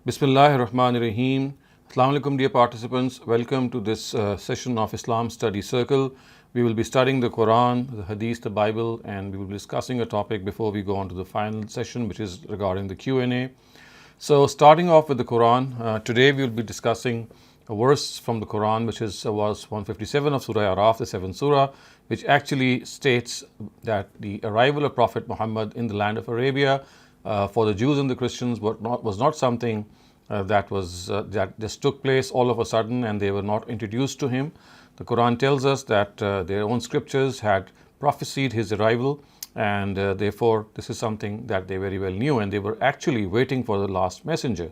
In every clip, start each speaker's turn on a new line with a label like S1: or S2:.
S1: Bismillahir Rahmanir Rahim. Assalamu alaikum, dear participants. Welcome to this session of Islam Study Circle. We will be studying the Quran, the Hadith, the Bible, and we will be discussing a topic before we go on to the final session, which is regarding the Q&A. So, starting off with the Quran, today we will be discussing a verse from the Quran, which is verse 157 of Surah Araf, the 7th Surah, which actually states that the arrival of Prophet Muhammad in the land of Arabia for the Jews and the Christians was not something that just took place all of a sudden and they were not introduced to him. The Quran tells us that their own scriptures had prophesied his arrival, and therefore this is something that they very well knew, and they were actually waiting for the last messenger.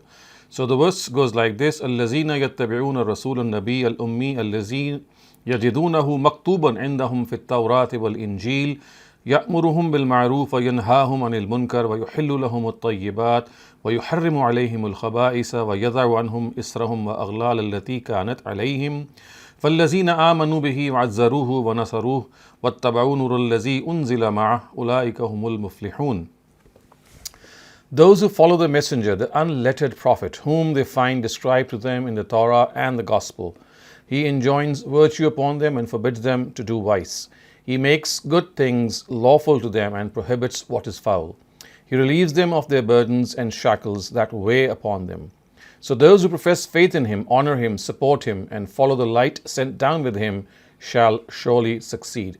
S1: So the verse goes like this: الَّذِينَ يَتَّبِعُونَ الرَّسُولَ النَّبِيَّ الْأُمِّيَّ الَّذِي يَجِدُونَهُ مَكْتُوبًا عِندَهُمْ فِي التَّوْرَاةِ وَالْإِنْجِيلِ يأمرهم بالمعروف وينهاهم عن المنكر ويحل لهم الطيبات ويحرم عليهم الخبائث ويضع عنهم إصرهم وأغلال التي كانت عليهم فالذين آمنوا به وعزروه ونصروه واتبعوا نور الذي أنزل معه أولئك هم المفلحون. Those who follow the messenger, the unlettered prophet, whom they find described to them in the Torah and the Gospel, he enjoins virtue upon them and forbids them to do vice. He makes good things lawful to them and prohibits what is foul. He relieves them of their burdens and shackles that weigh upon them. So those who profess faith in him, honor him, support him, and follow the light sent down with him shall surely succeed.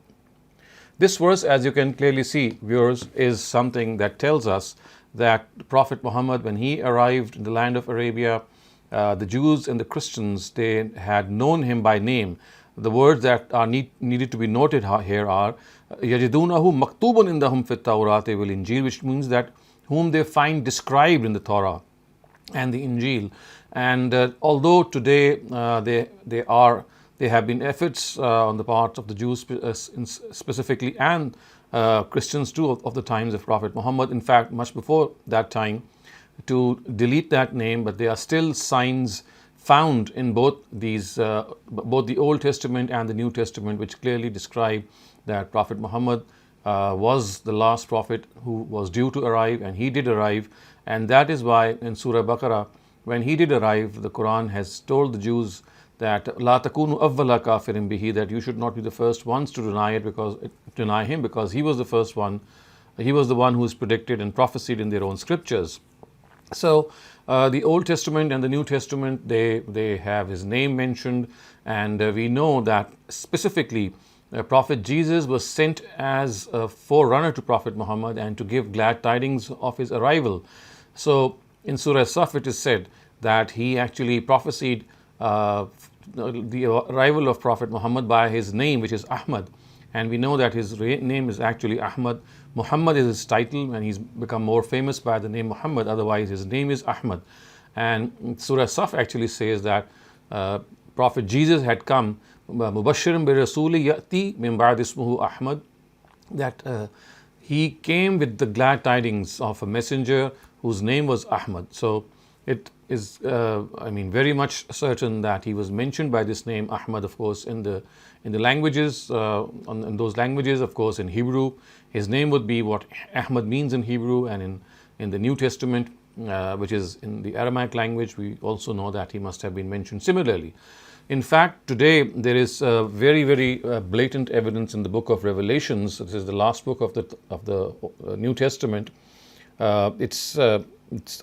S1: This verse, as you can clearly see, viewers, is something that tells us that Prophet Muhammad, when he arrived in the land of Arabia, the Jews and the Christians, they had known him by name. The words that are needed to be noted here are يَجِدُونَهُ مَكْتُوبًا عِنْدَهُمْ فِي التَّوْرَاةِ وَالْإِنْجِيلِ, which means that whom they find described in the Torah and the Injil. And although today there have been efforts on the part of the Jews specifically and Christians too of the times of Prophet Muhammad, in fact much before that time, to delete that name, but there are still signs found in both the Old Testament and the New Testament, which clearly describe that Prophet Muhammad was the last prophet who was due to arrive, and he did arrive. And that is why in Surah Baqarah, when he did arrive, the Quran has told the Jews that لا تكونوا أول كافر به, that you should not be the first ones to deny him, because he was the first one. He was the one who is predicted and prophesied in their own scriptures. So the Old Testament and the New Testament, they have his name mentioned, and we know that specifically Prophet Jesus was sent as a forerunner to Prophet Muhammad and to give glad tidings of his arrival. So in Surah Saf it is said that he actually prophesied the arrival of Prophet Muhammad by his name, which is Ahmed, and we know that his name is actually Ahmed. Muhammad is his title, and he's become more famous by the name Muhammad. Otherwise, his name is Ahmed. And Surah Saf actually says that Prophet Jesus had come, Mubashiran bi Rasuli Yati min ba'd ismuhu Ahmad, that he came with the glad tidings of a messenger whose name was Ahmad. So it is, very much certain that he was mentioned by this name Ahmad, of course, in the languages, in those languages, of course, in Hebrew. His name would be what Ahmad means in Hebrew, and in the New Testament, which is in the Aramaic language, we also know that he must have been mentioned similarly. In fact, today there is very, very blatant evidence in the book of Revelations. This is the last book of the New Testament. Its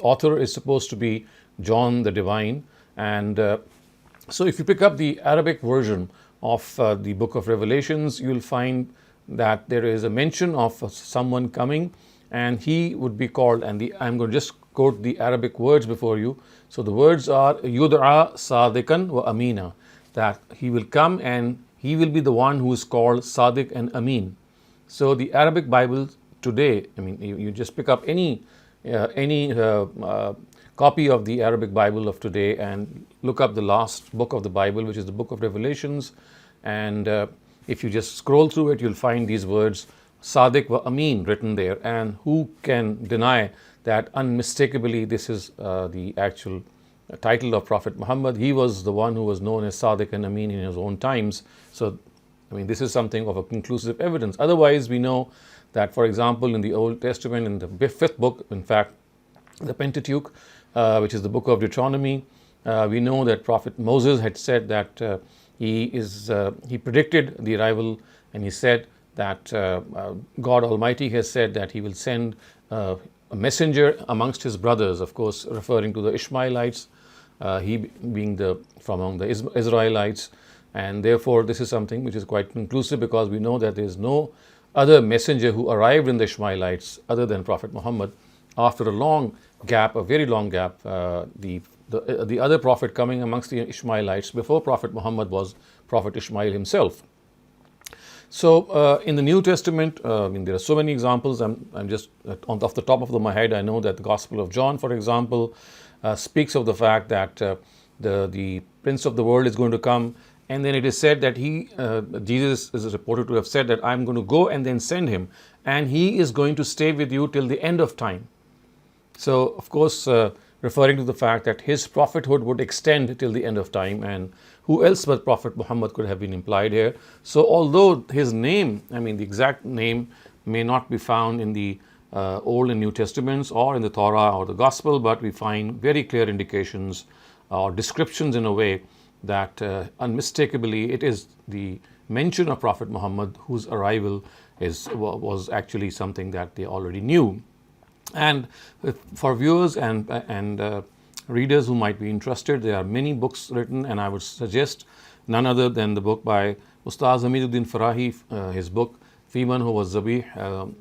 S1: author is supposed to be John the Divine, and so if you pick up the Arabic version of the book of Revelations, you will find that there is a mention of someone coming, and he would be called, and I'm going to just quote the Arabic words before you. So the words are Yud'a Sadiqan wa Amina, that he will come and he will be the one who is called Sadiq and Amin. So the Arabic Bible today, you just pick up any copy of the Arabic Bible of today and look up the last book of the Bible, which is the book of Revelations, and if you just scroll through it, you'll find these words Sadiq wa Amin written there. And who can deny that unmistakably this is the actual title of Prophet Muhammad? He was the one who was known as Sadiq and Amin in his own times. So this is something of a conclusive evidence. Otherwise, we know that, for example, in the Old Testament, in the fifth book, in fact, the Pentateuch, which is the book of Deuteronomy. We know that Prophet Moses had said that he predicted the arrival, and he said that God Almighty has said that He will send a messenger amongst his brothers, of course, referring to the Ishmaelites, he being from among the Israelites. And therefore, this is something which is quite conclusive, because we know that there is no other messenger who arrived in the Ishmaelites other than Prophet Muhammad. After a long gap, a very long gap, the other prophet coming amongst the Ishmaelites before Prophet Muhammad was Prophet Ishmael himself. So in the New Testament, there are so many examples. I'm just off the top of my head, I know that the Gospel of John, for example, speaks of the fact that the Prince of the world is going to come, and then it is said that Jesus is reported to have said that I'm going to go and then send him, and he is going to stay with you till the end of time. So, of course, referring to the fact that his prophethood would extend till the end of time, and who else but Prophet Muhammad could have been implied here. So, although his name, the exact name may not be found in the Old and New Testaments or in the Torah or the Gospel, but we find very clear indications or descriptions in a way that unmistakably it is the mention of Prophet Muhammad, whose arrival was actually something that they already knew. And for viewers and readers who might be interested, there are many books written, and I would suggest none other than the book by Ustaz Hamiduddin Farahi. His book Fiman Who Was Zabih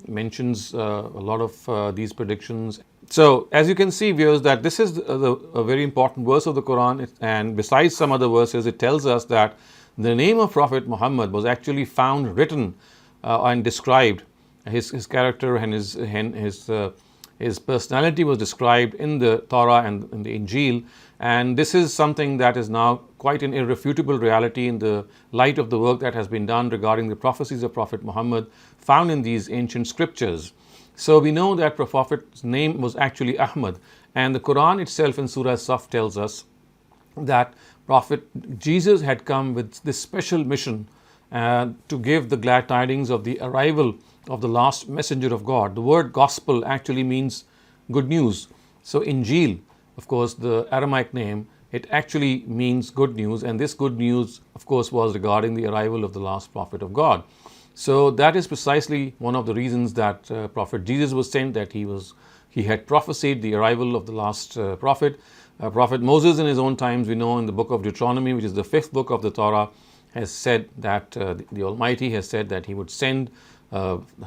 S1: mentions a lot of these predictions. So as you can see, viewers, that this is a very important verse of the Quran, and besides some other verses, it tells us that the name of Prophet Muhammad was actually found written and described. His character and his personality was described in the Torah and in the Injil, and this is something that is now quite an irrefutable reality in the light of the work that has been done regarding the prophecies of Prophet Muhammad found in these ancient scriptures. So we know that the Prophet's name was actually Ahmed, and the Quran itself in Surah Saf tells us that Prophet Jesus had come with this special mission to give the glad tidings of the arrival of the last messenger of God. The word gospel actually means good news. So Injil, of course, the Aramaic name, it actually means good news, and this good news, of course, was regarding the arrival of the last prophet of God. So that is precisely one of the reasons that Prophet Jesus was sent, that he had prophesied the arrival of the last prophet. Prophet Moses in his own times, we know in the book of Deuteronomy, which is the 5th book of the Torah, has said that the Almighty has said that he would send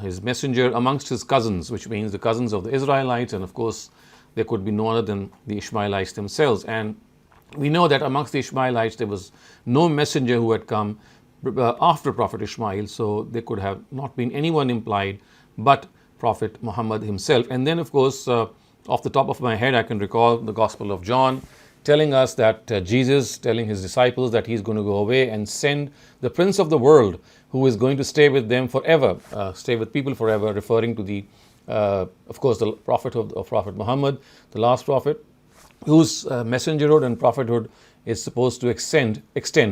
S1: his messenger amongst his cousins, which means the cousins of the Israelites, and of course there could be no other than the Ishmaelites themselves. And we know that amongst the Ishmaelites there was no messenger who had come after Prophet Ishmael, so there could have not been anyone implied but Prophet Muhammad himself. And then, of course, off the top of my head, I can recall the Gospel of John telling us that Jesus telling his disciples that he's going to go away and send the Prince of the world, who is going to stay with them forever, stay with people forever, referring to the, of course, the prophet of Prophet Muhammad, the last prophet, whose messengerhood and prophethood is supposed to extend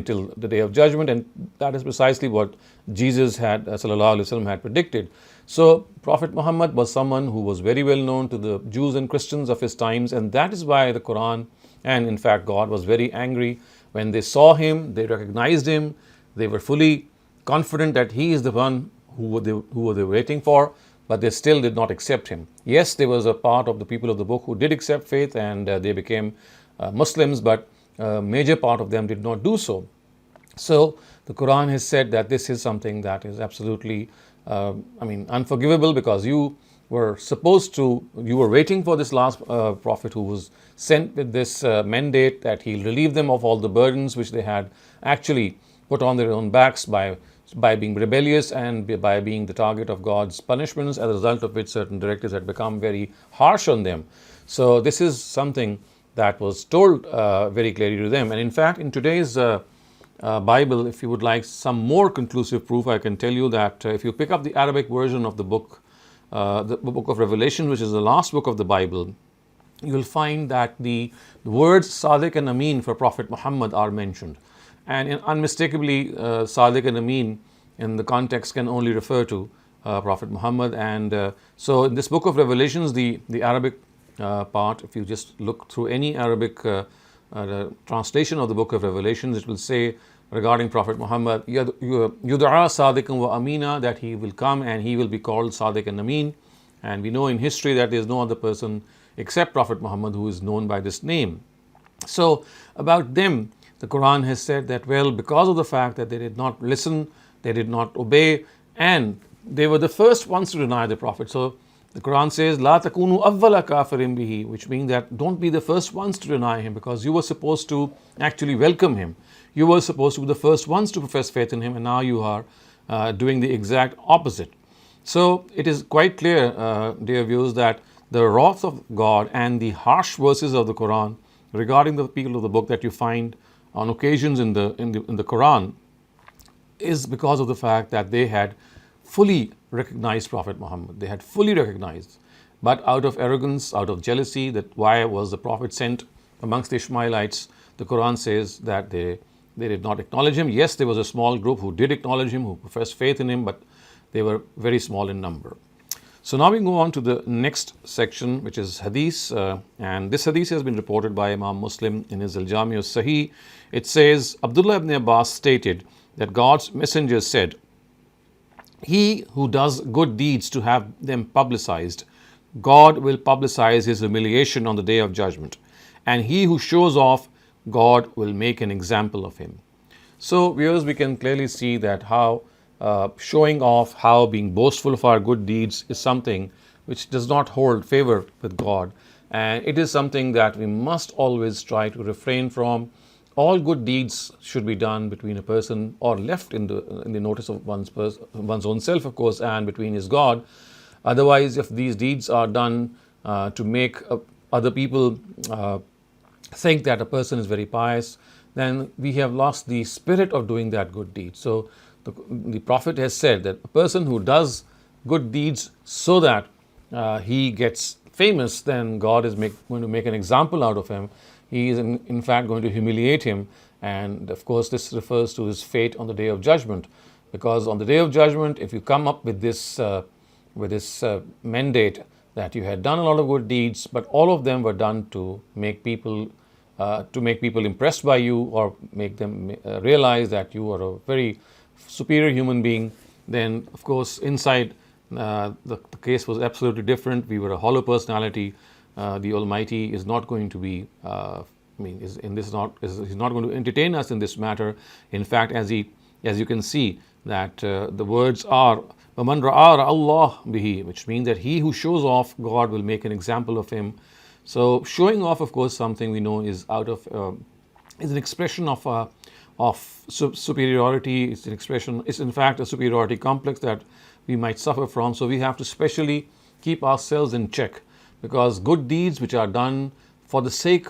S1: till the day of judgment, and that is precisely what Jesus had, sallallahu alaihi wasallam, had predicted. So Prophet Muhammad was someone who was very well known to the Jews and Christians of his times, and that is why the Quran, and in fact God, was very angry when they saw him, they recognized him, they were fully confident that he is the one who they were waiting for, but they still did not accept him. Yes, there was a part of the people of the book who did accept faith, and they became Muslims, but a major part of them did not do so. So the Quran has said that this is something that is absolutely unforgivable, because you were waiting for this last prophet who was sent with this mandate that he'll relieve them of all the burdens which they had actually put on their own backs by being rebellious and by being the target of God's punishments, as a result of which certain directives had become very harsh on them. So this is something that was told very clearly to them. And in fact, in today's Bible, if you would like some more conclusive proof, I can tell you that if you pick up the Arabic version of the book of Revelation, which is the last book of the Bible, you will find that the words Sadiq and Amin for Prophet Muhammad are mentioned. And unmistakably, Sadiq and Amin in the context can only refer to Prophet Muhammad. And so in this book of Revelations, the Arabic part. If you just look through any Arabic translation of the book of Revelations, it will say regarding Prophet Muhammad, Yud'a Sadiqan wa Amina, that he will come and he will be called Sadiq and Amin. And we know in history that there is no other person except Prophet Muhammad who is known by this name. So about them, the Quran has said that, well, because of the fact that they did not listen, they did not obey, and they were the first ones to deny the Prophet. So the Quran says, La takunu awwala kafirin bihi, which means that don't be the first ones to deny him, because you were supposed to actually welcome him. You were supposed to be the first ones to profess faith in him, and now you are doing the exact opposite. So it is quite clear, dear viewers, that the wrath of God and the harsh verses of the Quran regarding the people of the book that you find on occasions in the Quran is because of the fact that they had fully recognized Prophet Muhammad. They had fully recognized, but out of arrogance, out of jealousy, that why was the Prophet sent amongst the Ishmaelites, the Quran says that they did not acknowledge him. Yes, there was a small group who did acknowledge him, who professed faith in him, but they were very small in number. So now we go on to the next section, which is Hadith, and this Hadith has been reported by Imam Muslim in his Al-Jami al-Sahih. It says, Abdullah ibn Abbas stated that God's messenger said, he who does good deeds to have them publicized, God will publicize his humiliation on the day of judgment. And he who shows off, God will make an example of him. So, viewers, we can clearly see that how showing off, how being boastful of our good deeds is something which does not hold favor with God. And it is something that we must always try to refrain from. All good deeds should be done between a person, or left in the notice of one's own self, of course, and between his God. Otherwise, if these deeds are done to make other people think that a person is very pious, then we have lost the spirit of doing that good deed. So the Prophet has said that a person who does good deeds so that he gets famous, then God is going to make an example out of him. He is in fact going to humiliate him, and of course this refers to his fate on the day of judgment, because on the day of judgment, if you come up with this mandate that you had done a lot of good deeds, but all of them were done to make people impressed by you, or make them realize that you are a very superior human being, then of course inside the case was absolutely different. We were a hollow personality. The Almighty is not going to be, he's not going to entertain us in this matter. In fact, as you can see, that the words are وَمَنْ رَأَى اللَّهُ بِهِ, which means that he who shows off, God will make an example of him. So showing off, of course, something we know is is an expression of superiority. It's an expression. It's in fact a superiority complex that we might suffer from. So we have to specially keep ourselves in check, because good deeds which are done for the sake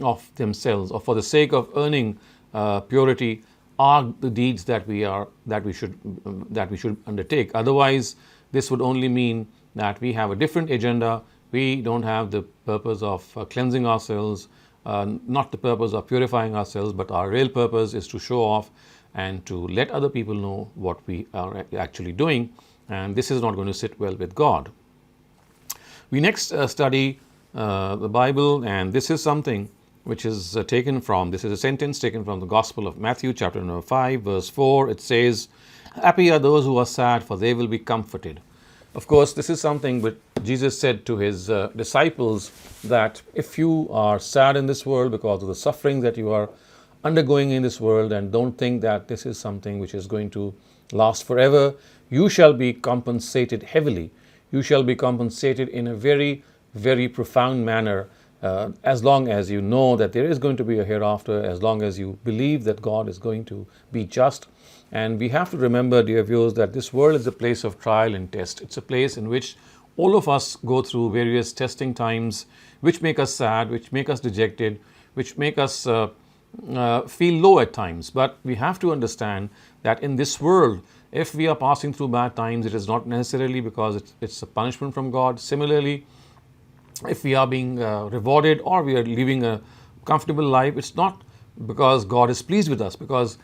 S1: of themselves, or for the sake of earning purity, are the deeds that we should undertake. Otherwise, this would only mean that we have a different agenda. We don't have the purpose of cleansing ourselves, not the purpose of purifying ourselves, but our real purpose is to show off and to let other people know what we are actually doing. And this is not going to sit well with God. We next study the Bible, and this is something which is this is a sentence taken from the Gospel of Matthew, chapter number 5, verse 4. It says, happy are those who are sad, for they will be comforted. Of course, this is something which Jesus said to his disciples, that if you are sad in this world because of the suffering that you are undergoing in this world, and don't think that this is something which is going to last forever, you shall be compensated heavily. You shall be compensated in a very, very profound manner, as long as you know that there is going to be a hereafter, as long as you believe that God is going to be just. And we have to remember, dear viewers, that this world is a place of trial and test. It's a place in which all of us go through various testing times, which make us sad, which make us dejected, which make us feel low at times. But we have to understand that in this world, if we are passing through bad times, it is not necessarily because it's a punishment from God. Similarly, if we are being rewarded, or we are living a comfortable life, it's not because God is pleased with us, because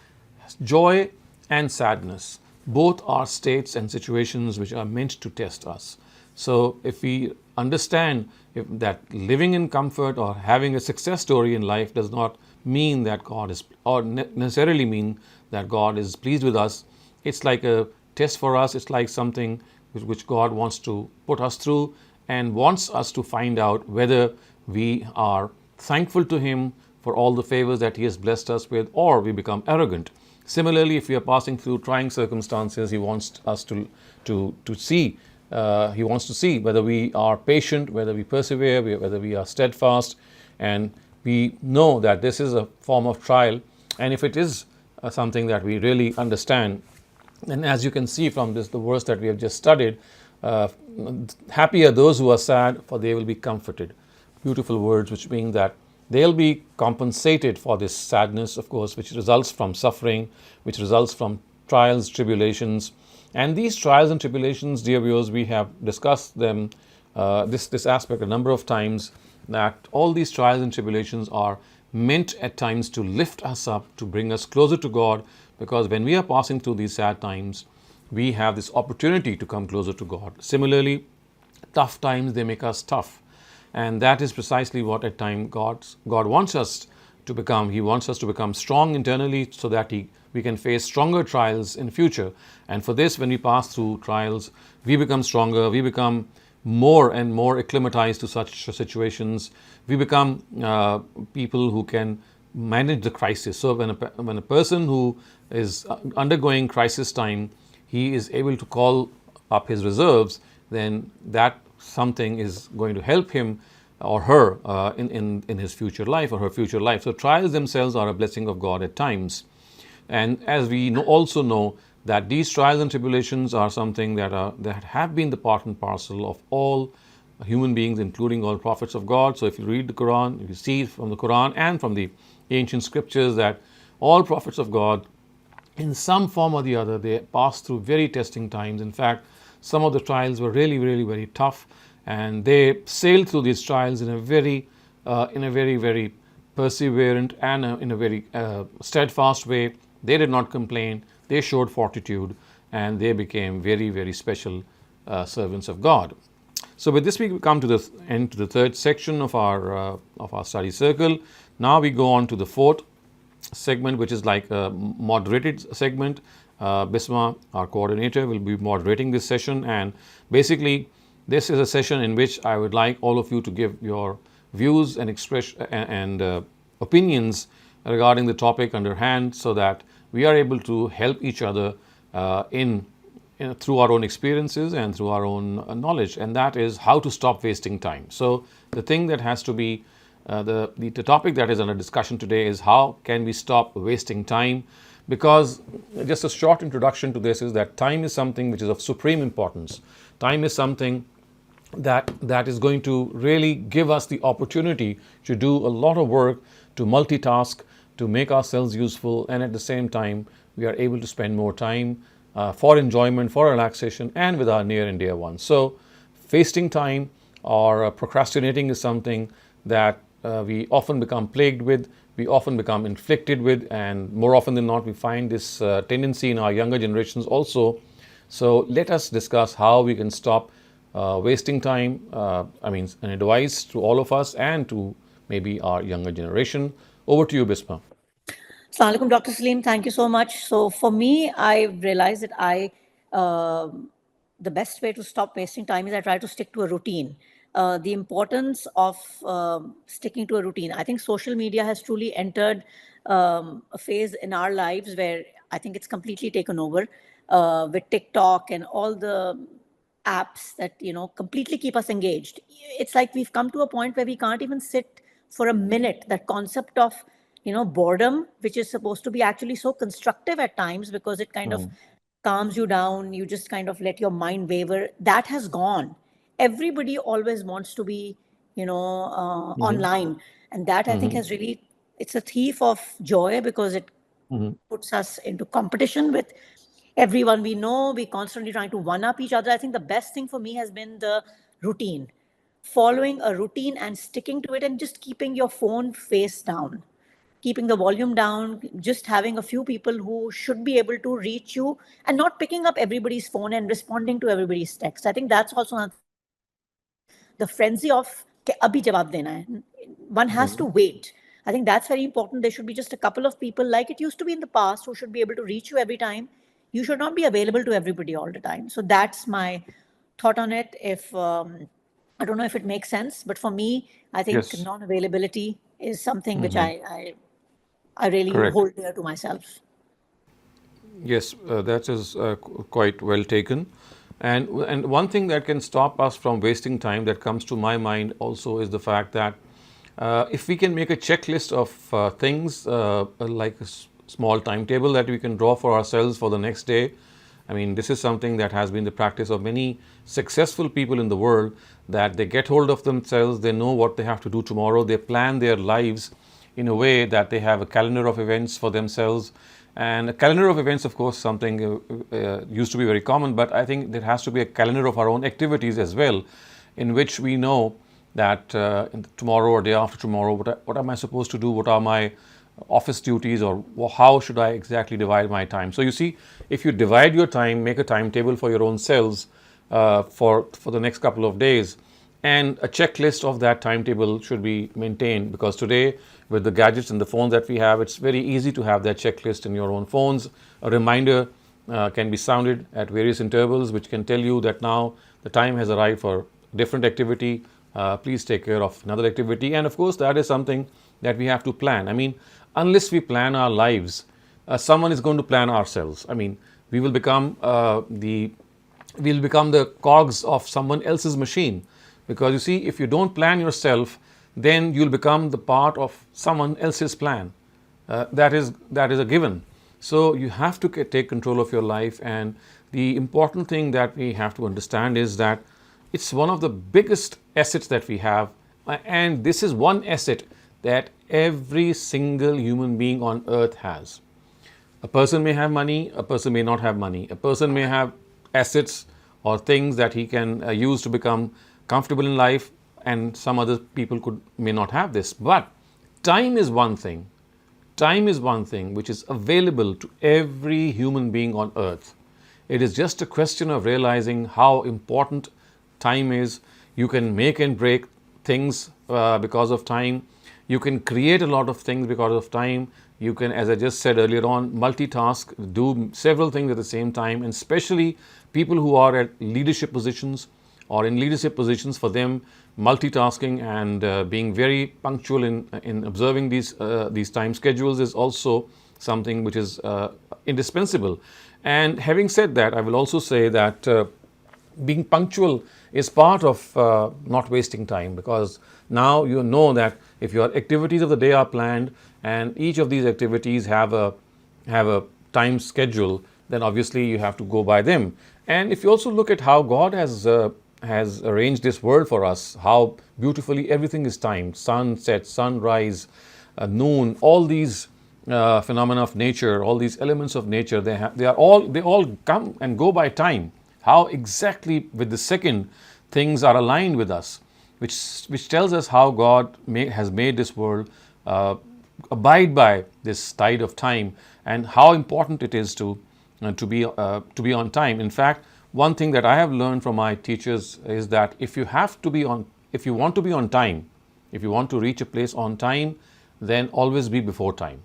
S1: joy and sadness both are states and situations which are meant to test us. So if we understand that living in comfort or having a success story in life does not mean that God is, or necessarily mean that God is pleased with us, it's like a test for us. It's like something which God wants to put us through and wants us to find out whether we are thankful to Him for all the favors that He has blessed us with, or we become arrogant. Similarly, if we are passing through trying circumstances, He wants us to see. He wants to see whether we are patient, whether we persevere, whether we are steadfast, and we know that this is a form of trial. And if it is something that we really understand, and as you can see from this, the verse that we have just studied, uh, happy are those who are sad, for they will be comforted. Beautiful words, which mean that they'll be compensated for this sadness, of course, which results from suffering, which results from trials, tribulations. And these trials and tribulations, dear viewers, we have discussed them, this aspect a number of times, that all these trials and tribulations are meant at times to lift us up, to bring us closer to God, because when we are passing through these sad times, we have this opportunity to come closer to God. Similarly, tough times, they make us tough. And that is precisely what at times God wants us to become. He wants us to become strong internally so that we can face stronger trials in future. And for this, when we pass through trials, we become stronger, we become more and more acclimatized to such situations. We become people who can manage the crisis. So when a person who is undergoing crisis time, he is able to call up his reserves, then that something is going to help him or her in his future life or her future life. So trials themselves are a blessing of God at times. And as we also know that these trials and tribulations are something that have been the part and parcel of all human beings, including all prophets of God. So if you read the Quran, if you see from the Quran and from the ancient scriptures that all prophets of God, in some form or the other, they passed through very testing times. In fact, some of the trials were really, really very tough, and they sailed through these trials in a very, very perseverant and in a very steadfast way. They did not complain. They showed fortitude, and they became very, very special servants of God. So with this, we come to the end, to the third section of our study circle. Now we go on to the fourth segment, which is like a moderated segment. Bisma, our coordinator, will be moderating this session, and basically this is a session in which I would like all of you to give your views and express and opinions regarding the topic under hand, so that we are able to help each other through our own experiences and through our own knowledge, and that is how to stop wasting time. So the thing that has to be the topic that is under discussion today is how can we stop wasting time, because just a short introduction to this is that time is something which is of supreme importance. Time is something that is going to really give us the opportunity to do a lot of work, to multitask, to make ourselves useful, and at the same time we are able to spend more time for enjoyment, for relaxation, and with our near and dear ones. So wasting time or procrastinating is something that we often become plagued with, we often become inflicted with, and more often than not we find this tendency in our younger generations also. So let us discuss how we can stop wasting time. An advice to all of us and to maybe our younger generation. Over to you, Bisma.
S2: Assalamu alaikum, Dr. Saleem. Thank you so much. So for me, I realized that the best way to stop wasting time is I try to stick to a routine. The importance of sticking to a routine. I think social media has truly entered a phase in our lives where I think it's completely taken over with TikTok and all the apps that completely keep us engaged. It's like we've come to a point where we can't even sit for a minute. That concept of boredom, which is supposed to be actually so constructive at times because it kind of calms you down, you just kind of let your mind waver, that has gone. Everybody always wants to be online, and that I think has really, it's a thief of joy because it puts us into competition with everyone we know. We constantly trying to one up each other. I think the best thing for me has been the routine, following a routine and sticking to it, and just keeping your phone face down, keeping the volume down, just having a few people who should be able to reach you, and not picking up everybody's phone and responding to everybody's text. I think that's also another thing the frenzy of कि अभी जवाब देना है. One has to wait. I think that's very important. There should be just a couple of people like it used to be in the past who should be able to reach you every time. You should not be available to everybody all the time. So that's my thought on it. If I don't know if it makes sense, but for me, I think
S1: Yes.
S2: non-availability is something which I really
S1: Correct.
S2: hold dear to myself.
S1: Yes, that is quite well taken. And one thing that can stop us from wasting time that comes to my mind also is the fact that if we can make a checklist of things like a small timetable that we can draw for ourselves for the next day. I mean, this is something that has been the practice of many successful people in the world, that they get hold of themselves, they know what they have to do tomorrow, they plan their lives in a way that they have a calendar of events for themselves. And a calendar of events, of course, something used to be very common, but I think there has to be a calendar of our own activities as well, in which we know that tomorrow or day after tomorrow, what am I supposed to do? What are my office duties, or how should I exactly divide my time? So you see, if you divide your time, make a timetable for your own selves for the next couple of days, and a checklist of that timetable should be maintained, because today with the gadgets and the phones that we have, it's very easy to have that checklist in your own phones. A reminder can be sounded at various intervals, which can tell you that now the time has arrived for different activity. Please take care of another activity. And of course, that is something that we have to plan. I mean, unless we plan our lives, someone is going to plan ourselves. I mean, we will become the cogs of someone else's machine, because you see, if you don't plan yourself, then you'll become the part of someone else's plan. That is a given. So you have to take control of your life, and the important thing that we have to understand is that it's one of the biggest assets that we have, and this is one asset that every single human being on earth has. A person may have money, a person may not have money, a person may have assets or things that he can use to become comfortable in life, and some other people may not have this. But time is one thing. Time is one thing which is available to every human being on earth. It is just a question of realizing how important time is. You can make and break things because of time. You can create a lot of things because of time. You can, as I just said earlier on, multitask, do several things at the same time, and especially people who are at leadership positions or in leadership positions, for them, multitasking and being very punctual in observing these time schedules is also something which is indispensable. And having said that, I will also say that being punctual is part of not wasting time, because now you know that if your activities of the day are planned and each of these activities have a time schedule, then obviously you have to go by them. And if you also look at how God has arranged this world for us, how beautifully everything is timed: sunset, sunrise, noon, all these phenomena of nature, all these elements of nature, they all come and go by time. How exactly with the second things are aligned with us, which tells us how God has made this world abide by this tide of time, and how important it is to be on time. In fact, one thing that I have learned from my teachers is that if you want to be on time, if you want to reach a place on time, then always be before time.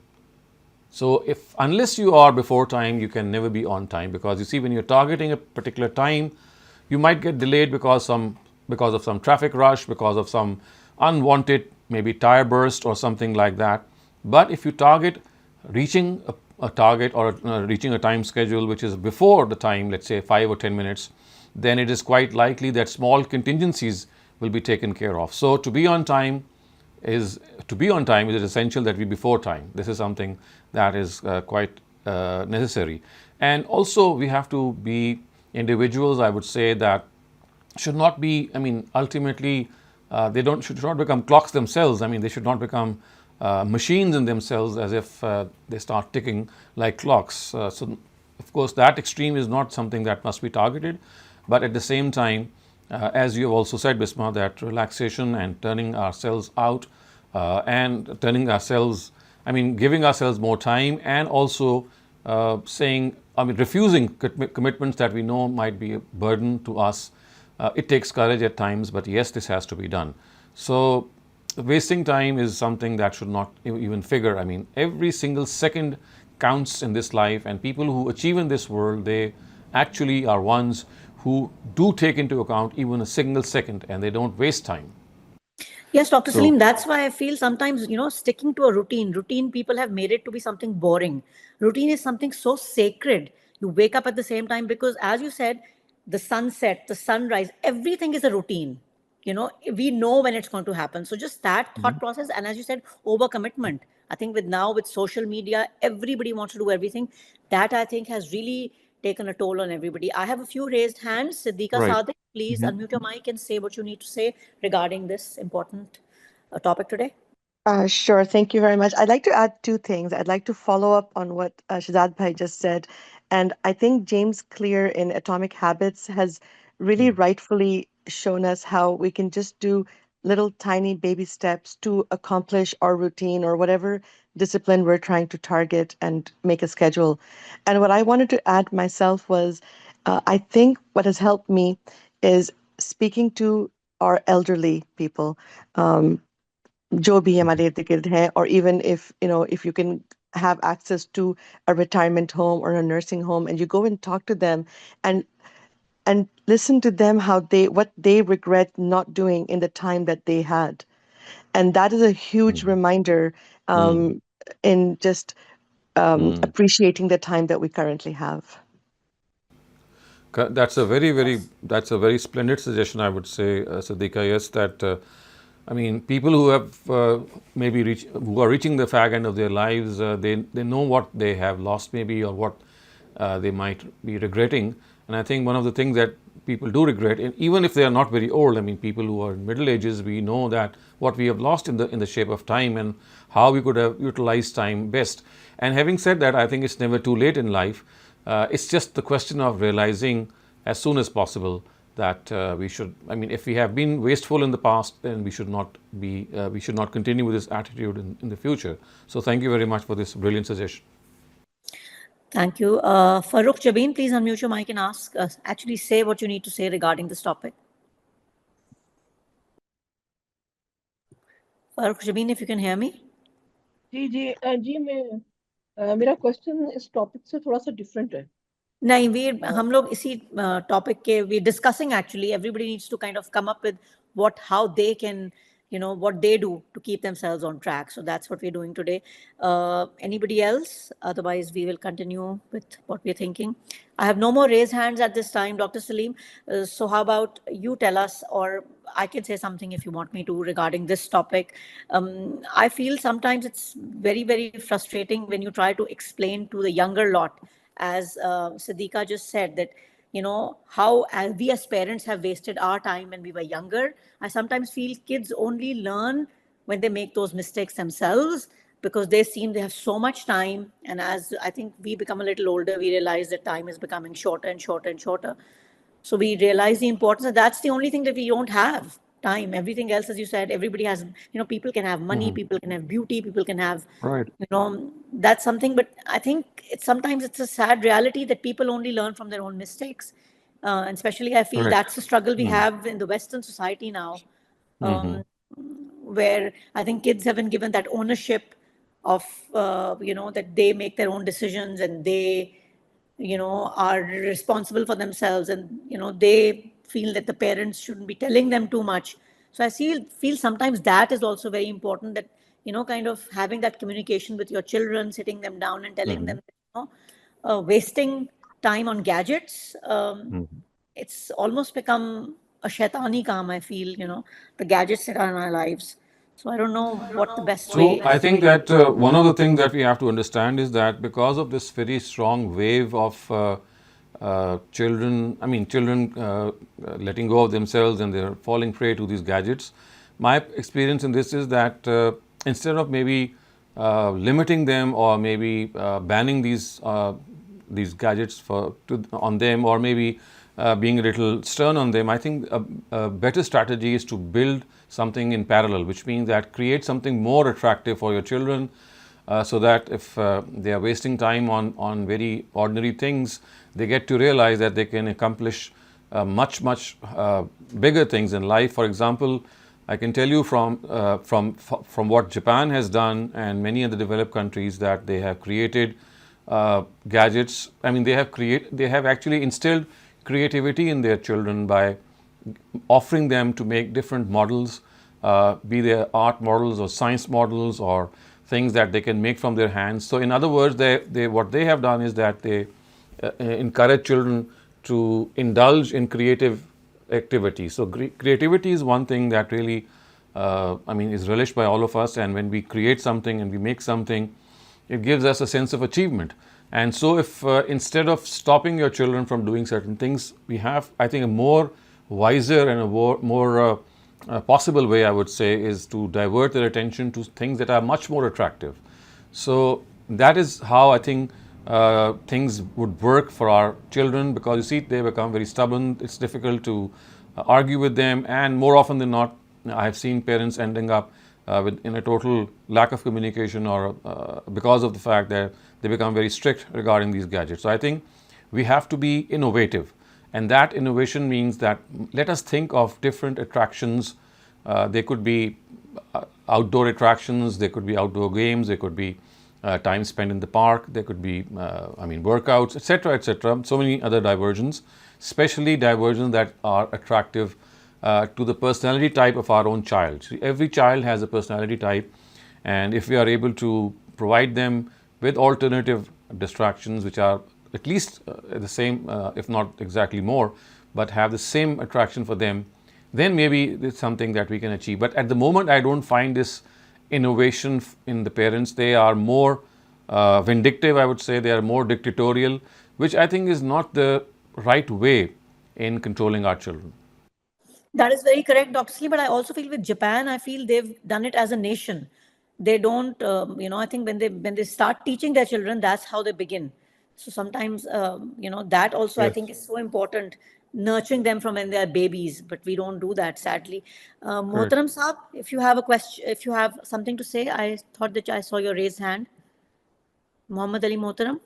S1: So unless you are before time, you can never be on time, because you see, when you're targeting a particular time, you might get delayed because of some traffic rush, because of some unwanted maybe tire burst or something like that. But if you target reaching a target or reaching a time schedule which is before the time, let's say 5 or 10 minutes, then it is quite likely that small contingencies will be taken care of. So to be on time is essential that we be before time. This is something that is quite necessary. And also we have to be individuals, I would say, that should not be, ultimately they should not become clocks themselves. They should not become machines in themselves, as if they start ticking like clocks. So of course that extreme is not something that must be targeted. But at the same time, as you have also said, Bisma, that relaxation and turning ourselves out and turning ourselves, giving ourselves more time, and also refusing commitments that we know might be a burden to us, It takes courage at times, but yes, this has to be done. So, wasting time is something that should not even figure. I mean, every single second counts in this life, and people who achieve in this world, they actually are ones who do take into account even a single second, and they don't waste time.
S2: Yes, Dr.
S1: So,
S2: Salim, that's why I feel sometimes, sticking to a routine, people have made it to be something boring. Routine is something so sacred. You wake up at the same time because, as you said, the sunset, the sunrise, everything is a routine. We know when it's going to happen. So just that thought process, and as you said, overcommitment. I think with social media, everybody wants to do everything. That I think has really taken a toll on everybody. I have a few raised hands. Siddiqa
S1: right.
S2: Sadiq, please unmute your mic and say what you need to say regarding this important topic today.
S3: Sure. Thank you very much. I'd like to add two things. I'd like to follow up on what Shehzad Bhai just said. And I think James Clear in Atomic Habits has really rightfully shown us how we can just do little tiny baby steps to accomplish our routine or whatever discipline we're trying to target and make a schedule. And what I wanted to add myself was I think what has helped me is speaking to our elderly people. जो भी हमारे इर्द गिर्द हैं, or even if you can have access to a retirement home or a nursing home, and you go and talk to them and listen to them what they regret not doing in the time that they had. And that is a huge reminder in just appreciating the time that we currently have.
S1: That's a very splendid suggestion, I would say, Siddiqa. Yes, that I mean, people who have who are reaching the fag end of their lives, they know what they have lost, maybe, or what they might be regretting. And I think one of the things that people do regret, and even if they are not very old, I mean, people who are in middle ages, we know that what we have lost in the shape of time and how we could have utilized time best. And having said that, I think it's never too late in life. It's just the question of realizing as soon as possible that we should. I mean, if we have been wasteful in the past, then we should not be. We should not continue with this attitude in the future. So, thank you very much for this brilliant suggestion.
S2: Thank you, Farooq Jabin. Please unmute your mic and actually say what you need to say regarding this topic. Farooq Jabin, if you can hear me.
S4: जी मैं मेरा question इस topic से थोड़ा सा different है
S2: नहीं हम लोग इसी टॉपिक के we discussing actually everybody needs to kind of come up with how they can what they do to keep themselves on track. So that's what we're doing today. Anybody else? Otherwise, we will continue with what we're thinking. I have no more raised hands at this time, Dr. Saleem. So how about you tell us, or I can say something if you want me to regarding this topic. I feel sometimes it's very, very frustrating when you try to explain to the younger lot, as Siddiqa just said, that how we as parents have wasted our time when we were younger. I sometimes feel kids only learn when they make those mistakes themselves, because they seem they have so much time. And as I think we become a little older, we realize that time is becoming shorter and shorter and shorter. So we realize the importance that that's the only thing that we don't have, time. Everything else, as you said, everybody has, people can have money, people can have beauty, people can have,
S1: right.
S2: That's something. But I think sometimes it's a sad reality that people only learn from their own mistakes. And especially I feel that's the struggle we have in the Western society now, where I think kids have been given that ownership of, that they make their own decisions and they, are responsible for themselves, and, they feel that the parents shouldn't be telling them too much. So I feel sometimes that is also very important, that, kind of having that communication with your children, sitting them down and telling them, wasting time on gadgets, it's almost become a shaitani kaam, I feel, the gadgets that are in our lives. So I don't know what the best way.
S1: So I think that one of the things that we have to understand is that because of this very strong wave of children letting go of themselves and they're falling prey to these gadgets, my experience in this is that instead of maybe limiting them or maybe banning these gadgets on them, or maybe being a little stern on them, I think a better strategy is to build something in parallel, which means that create something more attractive for your children, so that if they are wasting time on very ordinary things, they get to realize that they can accomplish much bigger things in life. For example, I can tell you from what Japan has done and many other developed countries, that they have created gadgets. I mean, they have actually instilled creativity in their children by offering them to make different models, be they art models or science models or things that they can make from their hands. So in other words, what they have done is that they encourage children to indulge in creative activity. So creativity is one thing that really is relished by all of us, and when we create something and we make something, it gives us a sense of achievement. And so if instead of stopping your children from doing certain things, we have, I think, a more wiser and a more possible way, I would say, is to divert their attention to things that are much more attractive. So that is how I think things would work for our children, because you see, they become very stubborn. It's difficult to argue with them, and more often than not, I have seen parents ending up in a total lack of communication, or because of the fact that they become very strict regarding these gadgets. So I think we have to be innovative, and that innovation means that let us think of different attractions. They could be outdoor attractions, they could be outdoor games, they could be time spent in the park, there could be workouts, etc., etc. So many other diversions, especially diversions that are attractive to the personality type of our own child. So every child has a personality type, and if we are able to provide them with alternative distractions which are at least the same, if not exactly more, but have the same attraction for them, then maybe it's something that we can achieve. But at the moment, I don't find this innovation in the parents. They are more vindictive, I would say. They are more dictatorial, which I think is not the right way in controlling our children.
S2: That is very correct, Dr. Saleem. But I also feel with Japan, I feel they've done it as a nation. They don't, I think when they start teaching their children, that's how they begin. So sometimes, that also I think is so important, nurturing them from when they're babies. But we don't do that, sadly. Mohtaram Saab, if you have a question, if you have something to say, I thought that I saw your raised hand. Muhammad Ali Mohtaram.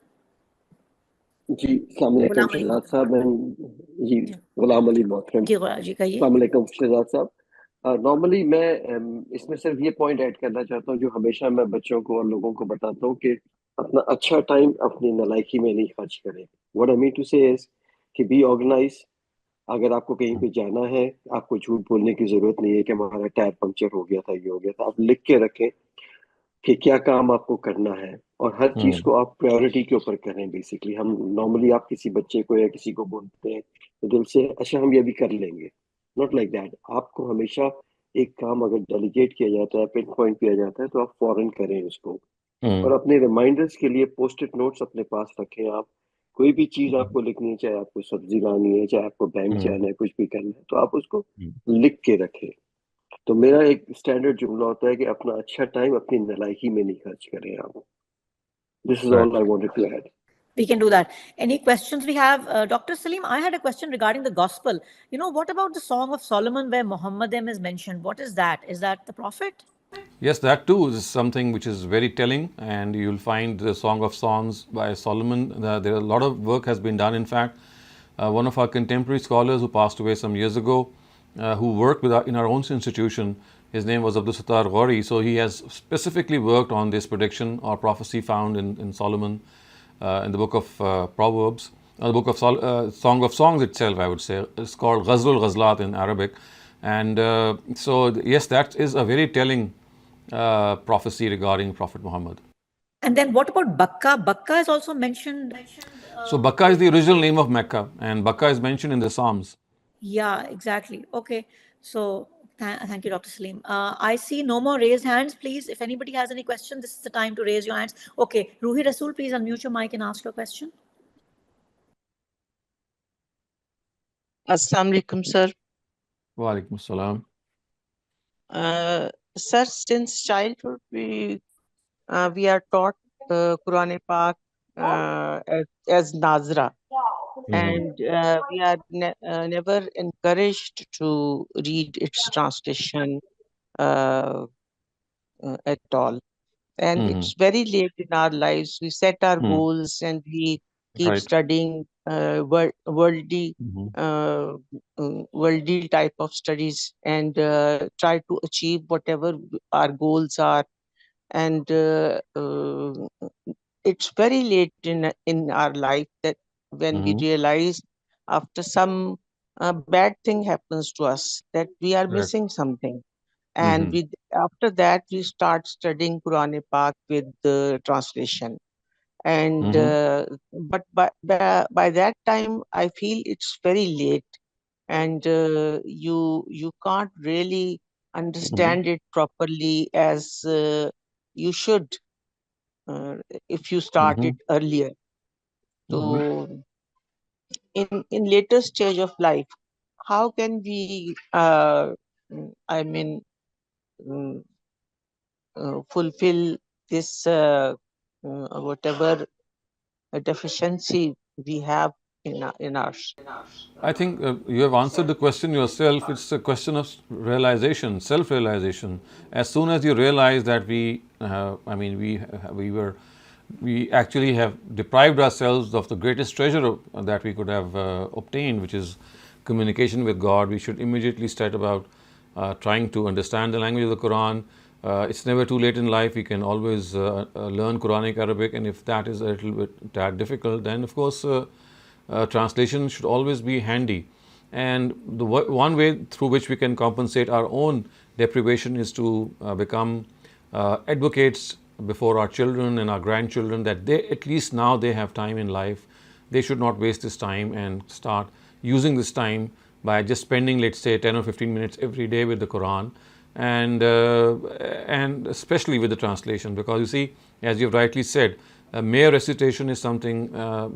S5: जी अस्सलाम वालेकुम शहजाद साहब जी गुलाम अली मोहतरम
S2: जी कहिए।
S5: अस्सलाम वालेकुम शहजाद साहब। Normally मैं इसमें सिर्फ ये पॉइंट ऐड करना चाहता हूँ जो हमेशा मैं बच्चों को और लोगों को बताता हूँ कि अपना अच्छा टाइम अपनी नालायकी में नहीं खर्च करें। व्हाट आई मीन टू से इज कि बी ऑर्गेनाइज। अगर आपको कहीं पे जाना है, आपको झूठ बोलने की जरूरत नहीं है कि हमारा टायर पंक्चर हो गया था, ये हो गया था। आप लिख के रखें कि क्या काम आपको करना है, और हर चीज को आप प्रायोरिटी के ऊपर करें। बेसिकली हम नॉर्मली आप किसी बच्चे को या किसी को बोलते हैं तो दिल से अच्छा हम ये भी कर लेंगे, नॉट लाइक दैट। आपको हमेशा एक काम अगर डेलीगेट किया जाता है, पिन पॉइंट किया जाता है, तो आप फौरन करें उसको। और अपने रिमाइंडर्स के लिए पोस्ट इट नोट्स अपने पास रखें। आप कोई भी चीज आपको लिखनी है, चाहे आपको सब्जी लानी है, चाहे आपको बैंक जाना है, कुछ भी करना है, तो आप उसको लिख के रखें। तो मेरा एक स्टैंडर्ड जुमला होता है कि अपना अच्छा टाइम अपनी नालायकी में नहीं खर्च करें आप। This is all I wanted to add.
S2: We can do that. Any questions we have? Dr. Saleem, I had a question regarding the gospel. What about the Song of Solomon where Muhammadim is mentioned? What is that? Is that the prophet?
S1: Yes, that too is something which is very telling, and you'll find the Song of Songs by Solomon. There a lot of work has been done. In fact, one of our contemporary scholars who passed away some years ago, who worked in our own institution, his name was Abdul Sattar Ghori. So he has specifically worked on this prediction or prophecy found in Solomon, in the book of Proverbs, the book of Song of Songs itself, I would say. It's called Ghazlul Ghazlat in Arabic. And so, yes, that is a very telling prophecy regarding Prophet Muhammad.
S2: And then what about Bakka? Bakka is also mentioned.
S1: So Bakka is the original name of Mecca, and Bakka is mentioned in the Psalms.
S2: Yeah, exactly. Okay. So thank you, Dr. Saleem. I see no more raised hands. Please, if anybody has any question, this is the time to raise your hands. Okay. Ruhi Rasool, please unmute your mic and ask your question.
S6: Assalamu alaikum, sir.
S1: Wa alaikum assalam.
S6: Sir, since childhood we are taught Quran Pak as Nazra, and we are never encouraged to read its translation at all. And it's very late in our lives. We set our goals and we keep
S1: Right.
S6: studying
S1: Mm-hmm.
S6: worldly type of studies, and try to achieve whatever our goals are. And it's very late in our life that when we
S1: Mm-hmm.
S6: realize, after some bad thing happens to us, that we are
S1: Correct.
S6: missing something. And
S1: Mm-hmm.
S6: we, after that, we start studying Quran Pak with the translation. And
S1: Mm-hmm.
S6: but by that time, I feel it's very late, and you can't really
S1: Mm-hmm.
S6: understand it properly as you should, uh, if you start
S1: Mm-hmm.
S6: it earlier.
S1: Mm-hmm.
S6: So in later stage of life, how can we I mean mm, fulfill this whatever deficiency we have in us?
S1: I think you have answered the question yourself. It's a question of realization, self-realization. As soon as you realize that we actually have deprived ourselves of the greatest treasure that we could have obtained, which is communication with God, we should immediately start about trying to understand the language of the Quran. It's never too late in life. We can always learn Quranic Arabic, and if that is a little bit tad difficult, then of course translation should always be handy. And the one way through which we can compensate our own deprivation is to become advocates before our children and our grandchildren, that they, at least now they have time in life, they should not waste this time and start using this time by just spending, let's say, 10 or 15 minutes every day with the Quran, and especially with the translation, because you see, as you've rightly said, mere recitation is something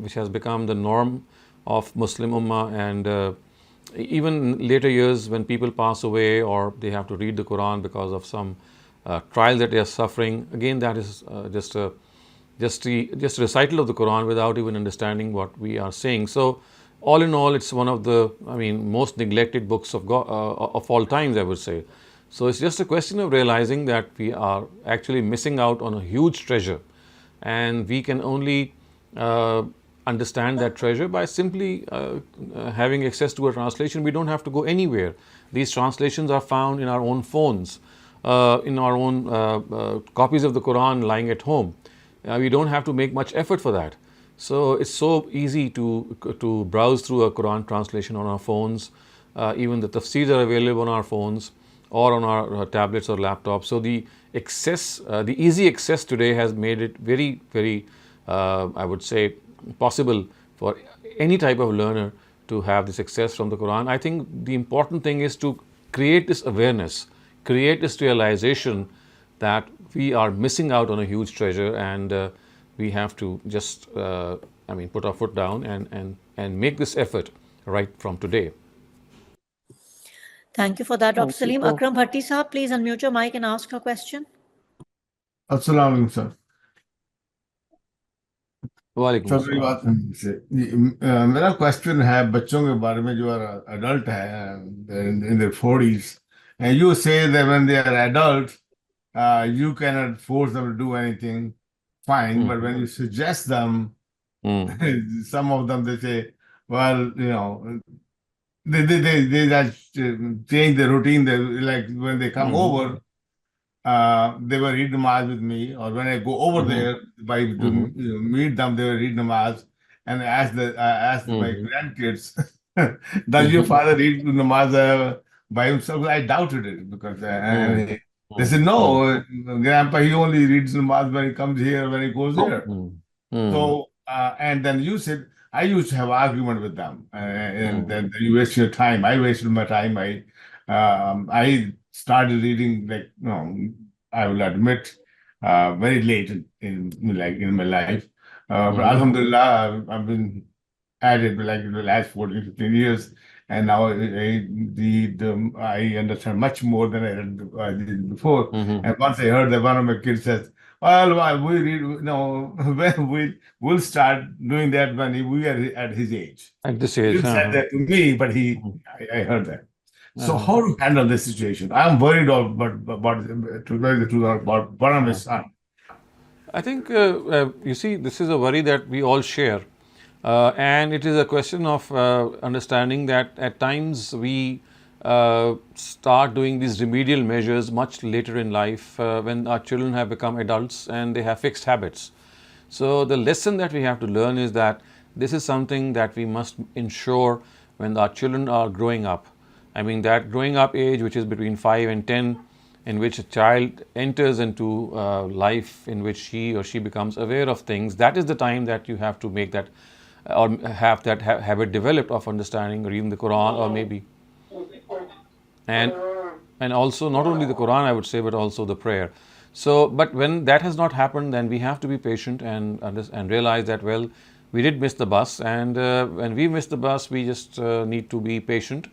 S1: which has become the norm of Muslim Ummah, and even in later years when people pass away or they have to read the Quran because of some trial that they are suffering, again that is just recital of the Quran without even understanding what we are saying. So all in all, it's one of the most neglected books of God, of all times, I would say. So it's just a question of realizing that we are actually missing out on a huge treasure, and we can only understand that treasure by simply having access to a translation. We don't have to go anywhere. These translations are found in our own phones, in our own copies of the Quran lying at home. We don't have to make much effort for that. So it's so easy to browse through a Quran translation on our phones. Even the tafsirs are available on our phones or on our tablets or laptops. So the easy access today has made it very, very, I would say, possible for any type of learner to have this access from the Quran. I think the important thing is to create this awareness, create this realization that we are missing out on a huge treasure, and we have to just, put our foot down and make this effort right from today.
S2: Thank you for that, Dr.
S6: Thank you.
S2: Saleem. Akram Bhatti Sahab, please unmute your mic and ask your question.
S7: अस्सलाम वालेकुम sir.
S1: वालेकुम
S7: sir मेरी बात से मेरा question है बच्चों के बारे में जो अडल्ट है in their 40s, and you say that when they are adults you cannot force them to do anything, fine, but when you suggest them, some of them, they say, well, you know, they just change the routine. They, like when they come over, they will read namaz with me, or when I go over there by meet them, they will read namaz, and ask my grandkids, does your father read namaz by himself? I doubted it because they said, no, grandpa, he only reads namaz when he comes here, when he goes there. So and then you said, I used to have argument with them, and then you waste your time. I wasted my time. I started reading, like, I will admit, very late in my life. But Alhamdulillah, I've been at it like in the last 14, 15 years, and now I understand much more than I did before. And once I heard that one of my kids says, well, we read, when we'll start doing that when we are at his age.
S1: At this
S7: He
S1: age,
S7: didn't say that to me, but I heard that. So how to handle this situation? I'm worried about to tell the truth, about one of my son.
S1: I think, you see, this is a worry that we all share. And it is a question of understanding that at times we start doing these remedial measures much later in life when our children have become adults and they have fixed habits. So the lesson that we have to learn is that this is something that we must ensure when our children are growing up. I mean, that growing up age, which is between 5 and 10, in which a child enters into life in which he or she becomes aware of things, that is the time that you have to make that or have that habit developed of understanding, reading the Quran, or maybe, and also not only the Quran, I would say, but also the prayer. So, but when that has not happened, then we have to be patient and realize that, well, we did miss the bus, and when we miss the bus, we just need to be patient.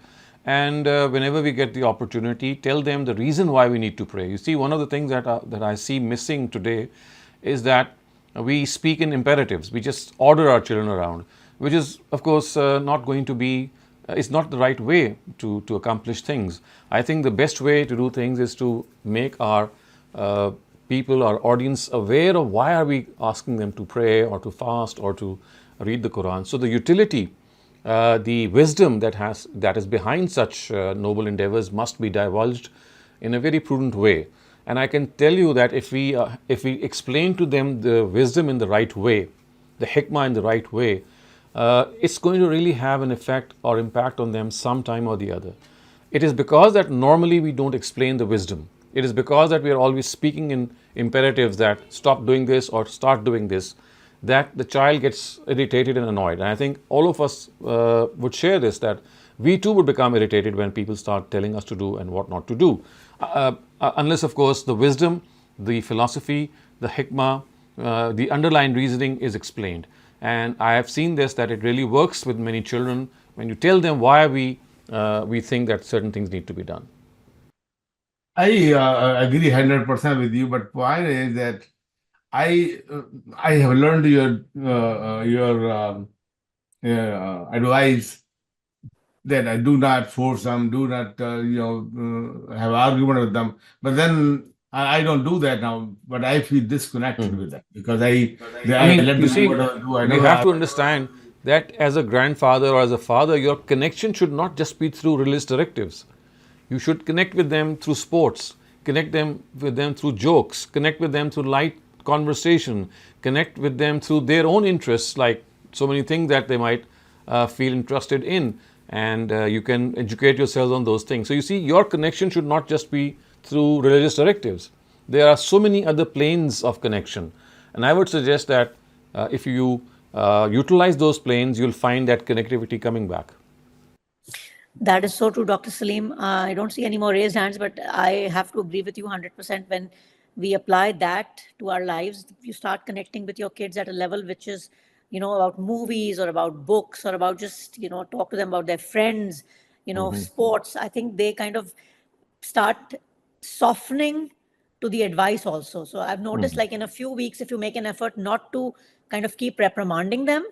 S1: And whenever we get the opportunity, tell them the reason why we need to pray. You see, one of the things that I see missing today is that we speak in imperatives. We just order our children around, which is, of course, not going to be, it's not the right way to accomplish things. I think the best way to do things is to make our people, our audience, aware of why are we asking them to pray or to fast or to read the Quran. So the utility, the wisdom that is behind such noble endeavors must be divulged in a very prudent way. And I can tell you that if we explain to them the wisdom in the right way, the hikmah in the right way, it's going to really have an effect or impact on them sometime or the other. It is because that normally we don't explain the wisdom. It is because that we are always speaking in imperatives that stop doing this or start doing this, that the child gets irritated and annoyed. And I think all of us would share this, that we too would become irritated when people start telling us to do and what not to do. Unless, of course, the wisdom, the philosophy, the hikmah, the underlying reasoning is explained. And I have seen this, that it really works with many children when you tell them why we think that certain things need to be done.
S7: I agree 100% with you, but point is that I have learned your advice that I do not force them, do not have argument with them. But then I don't do that now. But I feel disconnected with them because I
S1: mean,
S7: let
S1: you
S7: them
S1: see,
S7: do whatever do. I
S1: we
S7: never
S1: have to
S7: ask.
S1: understand that as a grandfather or as a father, your connection should not just be through religious directives. You should connect with them through sports, connect with them through jokes, connect with them through light conversation, connect with them through their own interests, like so many things that they might feel interested in, and you can educate yourselves on those things. So you see, your connection should not just be through religious directives. There are so many other planes of connection, and I would suggest that if you utilize those planes, you'll find that connectivity coming back.
S2: That is so true, Dr. Saleem. I don't see any more raised hands, but I have to agree with you 100%. When we apply that to our lives, you start connecting with your kids at a level which is, about movies or about books or about just, talk to them about their friends, sports. I think they kind of start softening to the advice also. So I've noticed, like in a few weeks, if you make an effort not to kind of keep reprimanding them,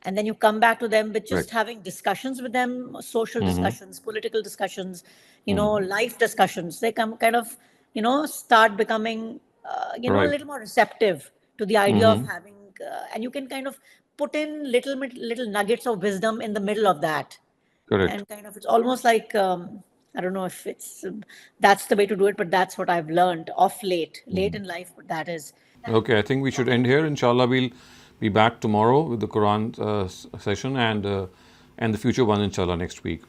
S2: and then you come back to them with just having discussions with them, social discussions, political discussions, life discussions, they come kind of, start becoming, a little more receptive to the idea of having, and you can kind of put in little nuggets of wisdom in the middle of that.
S1: Correct.
S2: And kind of, it's almost like, I don't know if it's, that's the way to do it, but that's what I've learned of late in life, but that is.
S1: Okay, I think we should end here. Inshallah, we'll be back tomorrow with the Quran session and the future one, inshallah, next week.